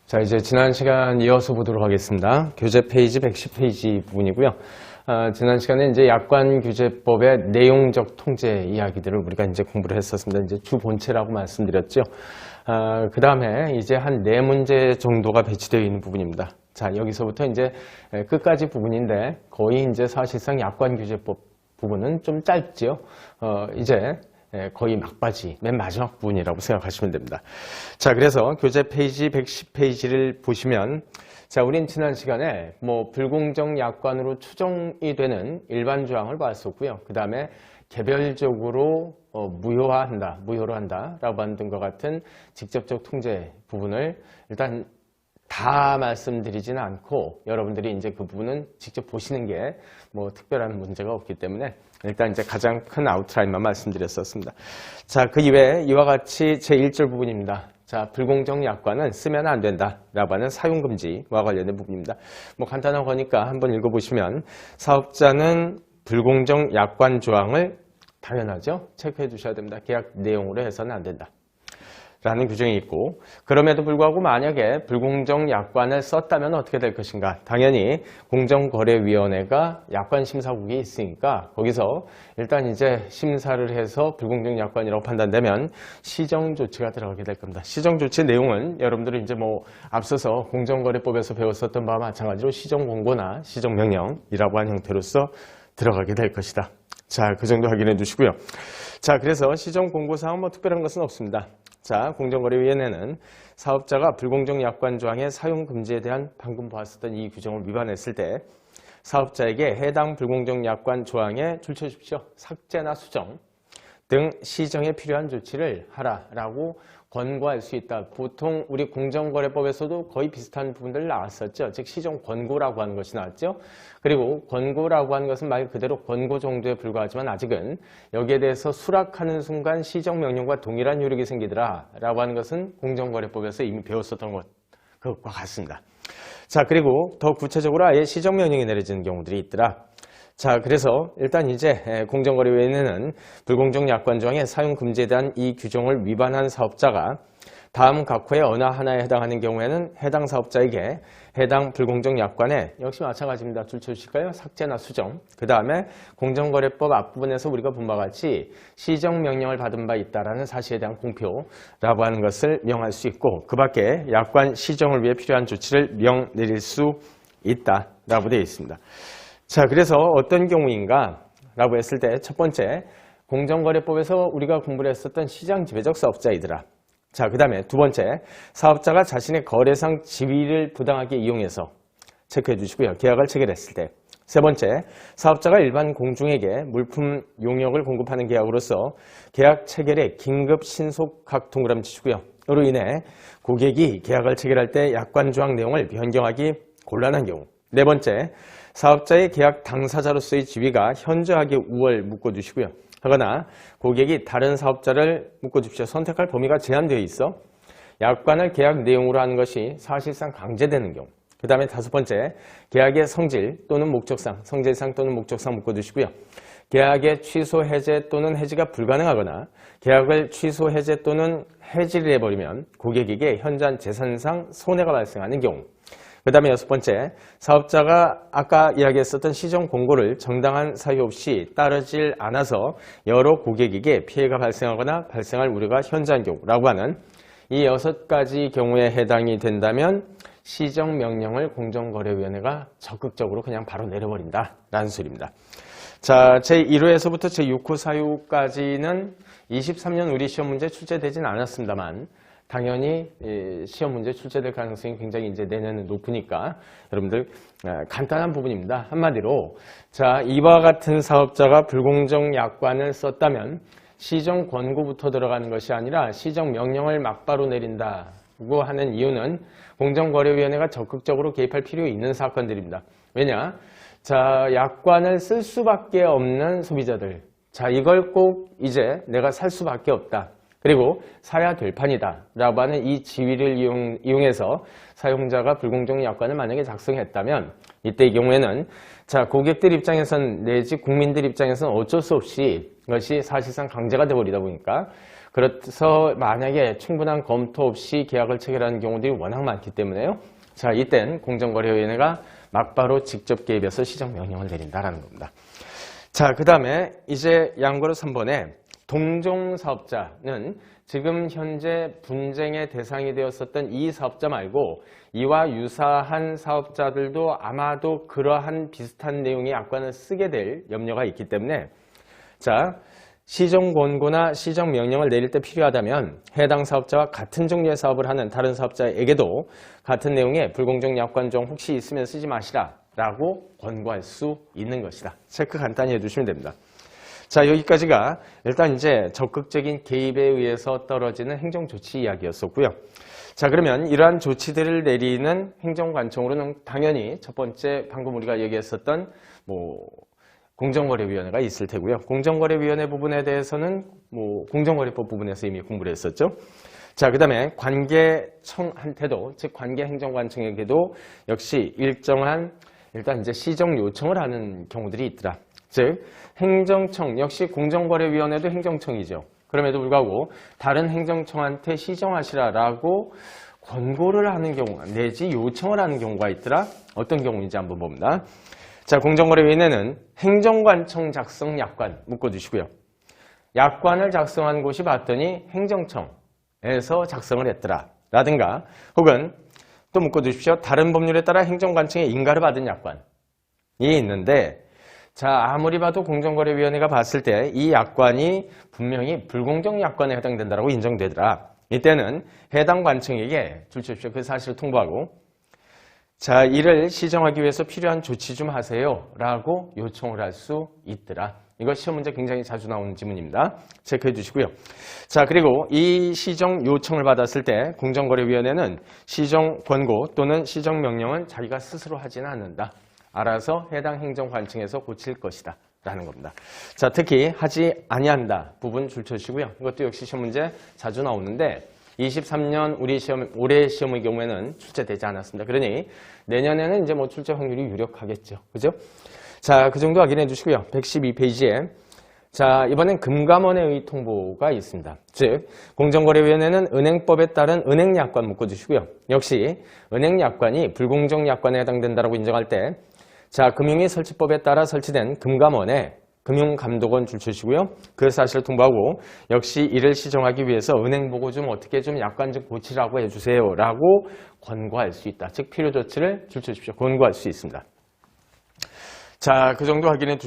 자, 이제 지난 시간 이어서 보도록 하겠습니다. 교재 페이지 110페이지 부분이고요. 지난 시간에 이제 약관규제법의 내용적 통제 이야기들을 우리가 이제 공부를 했었습니다. 이제 주 본체라고 말씀드렸죠. 그 다음에 이제 한 4문제 정도가 배치되어 있는 부분입니다. 자, 여기서부터 이제 끝까지 부분인데 거의 이제 사실상 약관규제법 부분은 좀 짧지요. 이제 거의 막바지, 맨 마지막 부분이라고 생각하시면 됩니다. 자, 그래서 교재 페이지 110페이지를 보시면, 자, 우린 지난 시간에 불공정 약관으로 추정이 되는 일반 조항을 봤었고요. 그 다음에 개별적으로 무효로 한다 라고 하는 것 같은 직접적 통제 부분을 일단 다 말씀드리지는 않고 여러분들이 이제 그 부분은 직접 보시는 게 특별한 문제가 없기 때문에 일단 이제 가장 큰 아웃라인만 말씀드렸었습니다. 자, 그 이외에 이와 같이 제1절 부분입니다. 자, 불공정 약관은 쓰면 안 된다 라고 하는 사용금지와 관련된 부분입니다. 간단한 거니까 한번 읽어보시면 사업자는 불공정 약관 조항을 당연하죠. 체크해 주셔야 됩니다. 계약 내용으로 해서는 안 된다 라는 규정이 있고, 그럼에도 불구하고 만약에 불공정 약관을 썼다면 어떻게 될 것인가? 당연히 공정거래위원회가 약관심사국이 있으니까 거기서 일단 이제 심사를 해서 불공정 약관이라고 판단되면 시정조치가 들어가게 될 겁니다. 시정조치 내용은 여러분들이 이제 앞서서 공정거래법에서 배웠었던 바와 마찬가지로 시정공고나 시정명령이라고 하는 형태로서 들어가게 될 것이다. 자, 그 정도 확인해 두시고요. 자, 그래서 시정공고사항은 특별한 것은 없습니다. 자, 공정거래위원회는 사업자가 불공정 약관 조항의 사용 금지에 대한 방금 보았었던 이 규정을 위반했을 때 사업자에게 해당 불공정 약관 조항에 줄쳐주십시오. 삭제나 수정 등 시정에 필요한 조치를 하라라고 권고할 수 있다. 보통 우리 공정거래법에서도 거의 비슷한 부분들 나왔었죠. 즉 시정 권고라고 하는 것이 나왔죠. 그리고 권고라고 하는 것은 말 그대로 권고 정도에 불과하지만 아직은 여기에 대해서 수락하는 순간 시정명령과 동일한 효력이 생기더라 라고 하는 것은 공정거래법에서 이미 배웠었던 것과 같습니다. 자, 그리고 더 구체적으로 아예 시정명령이 내려지는 경우들이 있더라. 자, 그래서 일단 이제 공정거래위원회는 불공정 약관 조항의 사용 금지에 대한 이 규정을 위반한 사업자가 다음 각호의 어느 하나에 해당하는 경우에는 해당 사업자에게 해당 불공정 약관에 역시 마찬가지입니다. 줄쳐주실까요? 삭제나 수정. 그 다음에 공정거래법 앞부분에서 우리가 본 바와 같이 시정명령을 받은 바 있다라는 사실에 대한 공표라고 하는 것을 명할 수 있고, 그 밖에 약관 시정을 위해 필요한 조치를 명 내릴 수 있다라고 되어 있습니다. 자, 그래서 어떤 경우인가 라고 했을 때 첫 번째, 공정거래법에서 우리가 공부를 했었던 시장 지배적 사업자이더라. 자, 그 다음에 두 번째, 사업자가 자신의 거래상 지위를 부당하게 이용해서 체크해 주시고요. 계약을 체결했을 때. 세 번째, 사업자가 일반 공중에게 물품 용역을 공급하는 계약으로서 계약 체결에 긴급 신속 각 동그라미 치시고요. 이로 인해 고객이 계약을 체결할 때 약관 조항 내용을 변경하기 곤란한 경우. 네 번째, 사업자의 계약 당사자로서의 지위가 현저하게 우월 묶어주시고요. 하거나 고객이 다른 사업자를 묶어주십시오. 선택할 범위가 제한되어 있어 약관을 계약 내용으로 하는 것이 사실상 강제되는 경우. 그 다음에 다섯 번째, 계약의 성질 또는 목적상, 성질상 또는 목적상 묶어주시고요. 계약의 취소, 해제 또는 해지가 불가능하거나 계약을 취소, 해제 또는 해지를 해버리면 고객에게 현저한 재산상 손해가 발생하는 경우. 그 다음에 여섯 번째, 사업자가 아까 이야기했었던 시정 공고를 정당한 사유 없이 따르질 않아서 여러 고객에게 피해가 발생하거나 발생할 우려가 현저한 경우라고 하는 이 6가지 경우에 해당이 된다면 시정명령을 공정거래위원회가 적극적으로 그냥 바로 내려버린다라는 소리입니다. 자, 제1호에서부터 제6호 사유까지는 23년 우리 시험 문제 출제되진 않았습니다만 당연히 시험 문제 출제될 가능성이 굉장히 이제 내년에 높으니까 여러분들 간단한 부분입니다. 한마디로 자, 이와 같은 사업자가 불공정 약관을 썼다면 시정 권고부터 들어가는 것이 아니라 시정 명령을 막바로 내린다고 하는 이유는 공정거래위원회가 적극적으로 개입할 필요 있는 사건들입니다. 왜냐? 자, 약관을 쓸 수밖에 없는 소비자들. 자, 이걸 꼭 이제 내가 살 수밖에 없다. 그리고 사야 될 판이다 라고 하는 이 지위를 이용해서 사용자가 불공정 약관을 만약에 작성했다면 이때 이 경우에는 자, 고객들 입장에선 내지 국민들 입장에서는 어쩔 수 없이 이것이 사실상 강제가 되어버리다 보니까 그래서 만약에 충분한 검토 없이 계약을 체결하는 경우들이 워낙 많기 때문에요. 자, 이땐 공정거래위원회가 막바로 직접 개입해서 시정명령을 내린다라는 겁니다. 자, 그 다음에 이제 양거로 3번에 동종사업자는 지금 현재 분쟁의 대상이 되었었던 이 사업자 말고 이와 유사한 사업자들도 아마도 그러한 비슷한 내용의 약관을 쓰게 될 염려가 있기 때문에 자, 시정권고나 시정명령을 내릴 때 필요하다면 해당 사업자와 같은 종류의 사업을 하는 다른 사업자에게도 같은 내용의 불공정 약관 중 혹시 있으면 쓰지 마시라 라고 권고할 수 있는 것이다. 체크 간단히 해두시면 됩니다. 자, 여기까지가 일단 이제 적극적인 개입에 의해서 떨어지는 행정조치 이야기였었고요. 자, 그러면 이러한 조치들을 내리는 행정관청으로는 당연히 첫 번째 방금 우리가 얘기했었던 공정거래위원회가 있을 테고요. 공정거래위원회 부분에 대해서는 공정거래법 부분에서 이미 공부를 했었죠. 자, 그 다음에 관계청한테도, 즉 관계행정관청에게도 역시 일정한 일단 이제 시정 요청을 하는 경우들이 있더라. 즉 행정청 역시 공정거래위원회도 행정청이죠. 그럼에도 불구하고 다른 행정청한테 시정하시라라고 권고를 하는 경우 내지 요청을 하는 경우가 있더라. 어떤 경우인지 한번 봅니다. 자, 공정거래위원회는 행정관청 작성 약관 묶어두시고요. 약관을 작성한 곳이 봤더니 행정청에서 작성을 했더라 라든가 혹은 또 묶어두십시오. 다른 법률에 따라 행정관청의 인가를 받은 약관이 있는데 자, 아무리 봐도 공정거래위원회가 봤을 때 이 약관이 분명히 불공정 약관에 해당된다고 인정되더라. 이때는 해당 관청에게 줄십시오. 그 사실을 통보하고 자, 이를 시정하기 위해서 필요한 조치 좀 하세요 라고 요청을 할 수 있더라. 이거 시험 문제 굉장히 자주 나오는 지문입니다. 체크해 주시고요. 자, 그리고 이 시정 요청을 받았을 때 공정거래위원회는 시정 권고 또는 시정 명령은 자기가 스스로 하지는 않는다. 알아서 해당 행정관청에서 고칠 것이다 라는 겁니다. 자, 특히 하지 아니한다 부분 줄쳐주시고요. 이것도 역시 시험 문제 자주 나오는데 23년 올해 시험의 경우에는 출제되지 않았습니다. 그러니 내년에는 이제 출제 확률이 유력하겠죠. 그죠? 자, 그 정도 확인해 주시고요. 112페이지에 자, 이번엔 금감원의 통보가 있습니다. 즉, 공정거래위원회는 은행법에 따른 은행약관 묶어주시고요. 역시 은행약관이 불공정 약관에 해당된다고 인정할 때 자, 금융위 설치법에 따라 설치된 금감원에 금융감독원 줄쳐주시고요. 그 사실을 통보하고 역시 이를 시정하기 위해서 은행 보고 좀 어떻게 좀 약관 좀 고치라고 해주세요 라고 권고할 수 있다. 즉 필요 조치를 줄쳐주십시오. 권고할 수 있습니다. 자, 그 정도 확인해 두시고